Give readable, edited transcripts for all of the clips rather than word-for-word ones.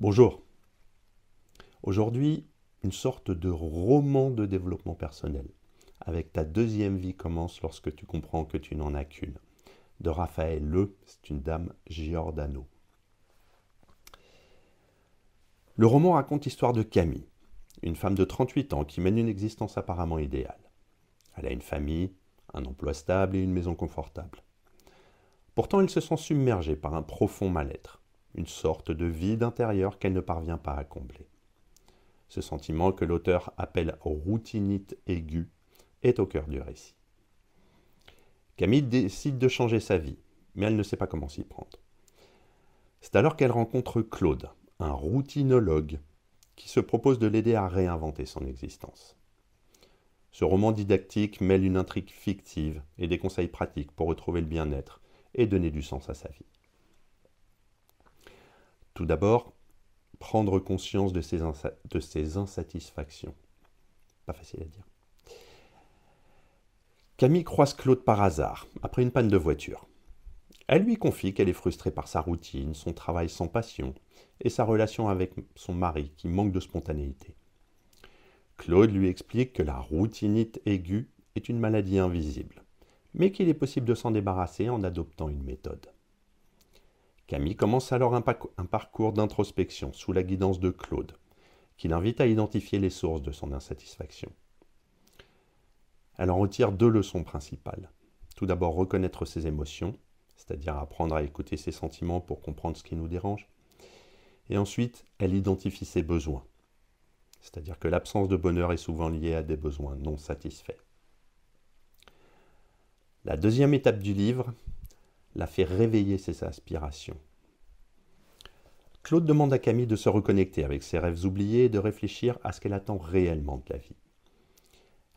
Bonjour. Aujourd'hui, une sorte de roman de développement personnel. Avec ta deuxième vie commence lorsque tu comprends que tu n'en as qu'une. De Raphaël Le, c'est une dame Giordano. Le roman raconte l'histoire de Camille, une femme de 38 ans qui mène une existence apparemment idéale. Elle a une famille, un emploi stable et une maison confortable. Pourtant, elle se sent submergée par un profond mal-être, une sorte de vide intérieur qu'elle ne parvient pas à combler. Ce sentiment que l'auteur appelle routinite aiguë est au cœur du récit. Camille décide de changer sa vie, mais elle ne sait pas comment s'y prendre. C'est alors qu'elle rencontre Claude, un routinologue, qui se propose de l'aider à réinventer son existence. Ce roman didactique mêle une intrigue fictive et des conseils pratiques pour retrouver le bien-être et donner du sens à sa vie. Tout d'abord, prendre conscience de ses insatisfactions. Pas facile à dire. Camille croise Claude par hasard, après une panne de voiture. Elle lui confie qu'elle est frustrée par sa routine, son travail sans passion et sa relation avec son mari qui manque de spontanéité. Claude lui explique que la routinite aiguë est une maladie invisible, mais qu'il est possible de s'en débarrasser en adoptant une méthode. Camille commence alors un parcours d'introspection sous la guidance de Claude, qui l'invite à identifier les sources de son insatisfaction. Elle en retire deux leçons principales. Tout d'abord, reconnaître ses émotions, c'est-à-dire apprendre à écouter ses sentiments pour comprendre ce qui nous dérange. Et ensuite, elle identifie ses besoins, c'est-à-dire que l'absence de bonheur est souvent liée à des besoins non satisfaits. La deuxième étape du livre la fait réveiller ses aspirations. Claude demande à Camille de se reconnecter avec ses rêves oubliés et de réfléchir à ce qu'elle attend réellement de la vie.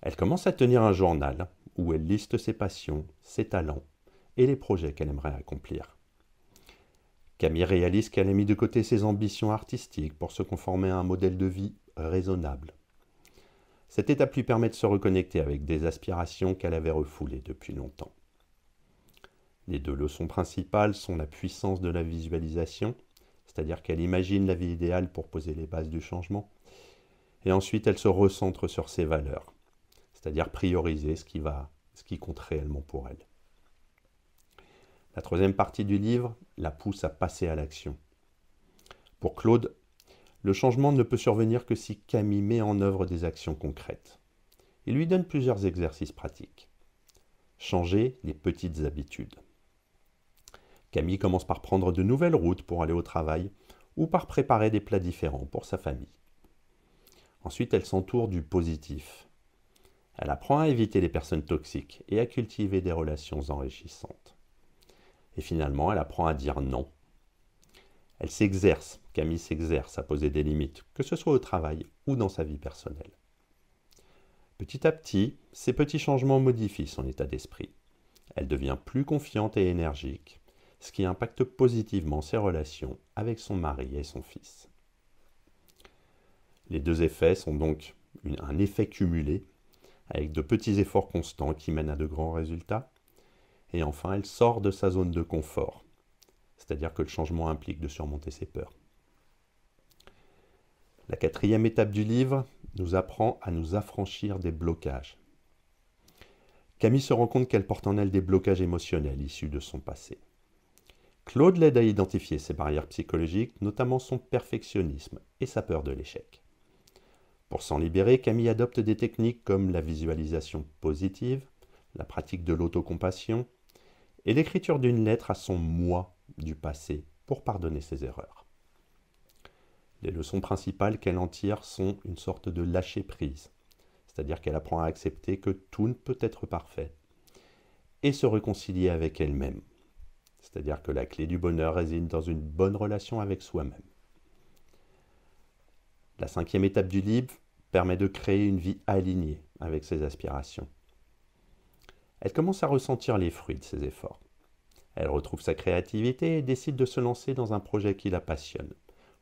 Elle commence à tenir un journal où elle liste ses passions, ses talents et les projets qu'elle aimerait accomplir. Camille réalise qu'elle a mis de côté ses ambitions artistiques pour se conformer à un modèle de vie raisonnable. Cette étape lui permet de se reconnecter avec des aspirations qu'elle avait refoulées depuis longtemps. Les deux leçons principales sont la puissance de la visualisation, c'est-à-dire qu'elle imagine la vie idéale pour poser les bases du changement, et ensuite elle se recentre sur ses valeurs, c'est-à-dire prioriser ce qui compte réellement pour elle. La troisième partie du livre la pousse à passer à l'action. Pour Claude, le changement ne peut survenir que si Camille met en œuvre des actions concrètes. Il lui donne plusieurs exercices pratiques. Changer les petites habitudes. Camille commence par prendre de nouvelles routes pour aller au travail ou par préparer des plats différents pour sa famille. Ensuite, elle s'entoure du positif. Elle apprend à éviter les personnes toxiques et à cultiver des relations enrichissantes. Et finalement, elle apprend à dire non. Elle s'exerce, Camille s'exerce à poser des limites, que ce soit au travail ou dans sa vie personnelle. Petit à petit, ces petits changements modifient son état d'esprit. Elle devient plus confiante et énergique, ce qui impacte positivement ses relations avec son mari et son fils. Les deux effets sont donc un effet cumulé, avec de petits efforts constants qui mènent à de grands résultats. Et enfin, elle sort de sa zone de confort, c'est-à-dire que le changement implique de surmonter ses peurs. La quatrième étape du livre nous apprend à nous affranchir des blocages. Camille se rend compte qu'elle porte en elle des blocages émotionnels issus de son passé. Claude l'aide à identifier ses barrières psychologiques, notamment son perfectionnisme et sa peur de l'échec. Pour s'en libérer, Camille adopte des techniques comme la visualisation positive, la pratique de l'autocompassion et l'écriture d'une lettre à son moi du passé pour pardonner ses erreurs. Les leçons principales qu'elle en tire sont une sorte de lâcher-prise, c'est-à-dire qu'elle apprend à accepter que tout ne peut être parfait et se réconcilier avec elle-même. C'est-à-dire que la clé du bonheur réside dans une bonne relation avec soi-même. La cinquième étape du livre permet de créer une vie alignée avec ses aspirations. Elle commence à ressentir les fruits de ses efforts. Elle retrouve sa créativité et décide de se lancer dans un projet qui la passionne,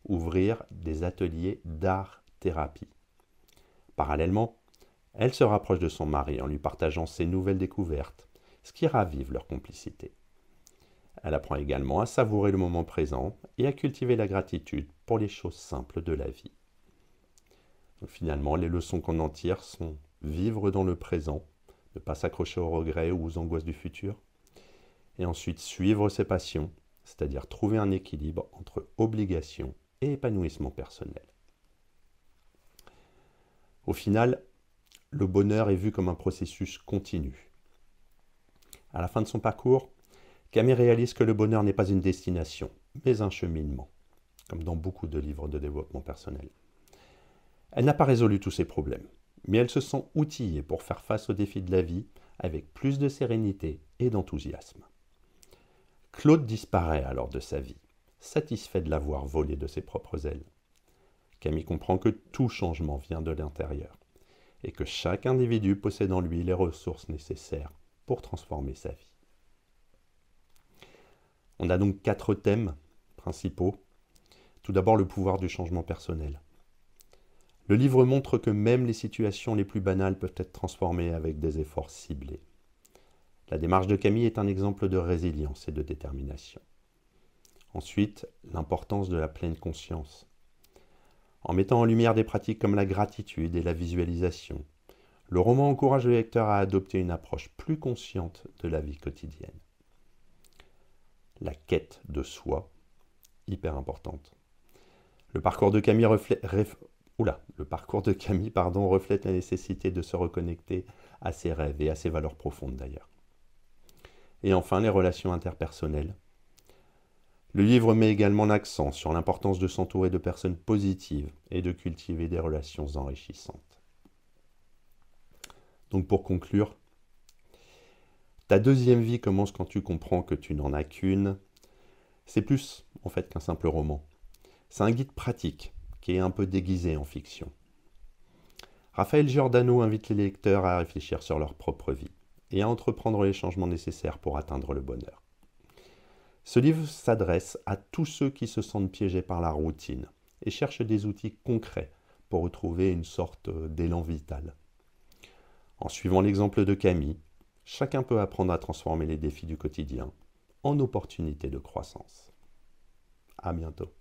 ouvrir des ateliers d'art-thérapie. Parallèlement, elle se rapproche de son mari en lui partageant ses nouvelles découvertes, ce qui ravive leur complicité. Elle apprend également à savourer le moment présent et à cultiver la gratitude pour les choses simples de la vie. Donc finalement, les leçons qu'on en tire sont vivre dans le présent, ne pas s'accrocher aux regrets ou aux angoisses du futur, et ensuite suivre ses passions, c'est-à-dire trouver un équilibre entre obligation et épanouissement personnel. Au final, le bonheur est vu comme un processus continu. À la fin de son parcours, Camille réalise que le bonheur n'est pas une destination, mais un cheminement, comme dans beaucoup de livres de développement personnel. Elle n'a pas résolu tous ses problèmes, mais elle se sent outillée pour faire face aux défis de la vie avec plus de sérénité et d'enthousiasme. Claude disparaît alors de sa vie, satisfait de l'avoir volé de ses propres ailes. Camille comprend que tout changement vient de l'intérieur et que chaque individu possède en lui les ressources nécessaires pour transformer sa vie. On a donc 4 thèmes principaux. Tout d'abord, le pouvoir du changement personnel. Le livre montre que même les situations les plus banales peuvent être transformées avec des efforts ciblés. La démarche de Camille est un exemple de résilience et de détermination. Ensuite, l'importance de la pleine conscience. En mettant en lumière des pratiques comme la gratitude et la visualisation, le roman encourage le lecteur à adopter une approche plus consciente de la vie quotidienne. La quête de soi, hyper importante. Le parcours de Camille reflète la nécessité de se reconnecter à ses rêves et à ses valeurs profondes d'ailleurs. Et enfin, les relations interpersonnelles. Le livre met également l'accent sur l'importance de s'entourer de personnes positives et de cultiver des relations enrichissantes. Donc pour conclure, ta deuxième vie commence quand tu comprends que tu n'en as qu'une. C'est plus en fait qu'un simple roman. C'est un guide pratique qui est un peu déguisé en fiction. Raphaël Giordano invite les lecteurs à réfléchir sur leur propre vie et à entreprendre les changements nécessaires pour atteindre le bonheur. Ce livre s'adresse à tous ceux qui se sentent piégés par la routine et cherchent des outils concrets pour retrouver une sorte d'élan vital. En suivant l'exemple de Camille, chacun peut apprendre à transformer les défis du quotidien en opportunités de croissance. À bientôt.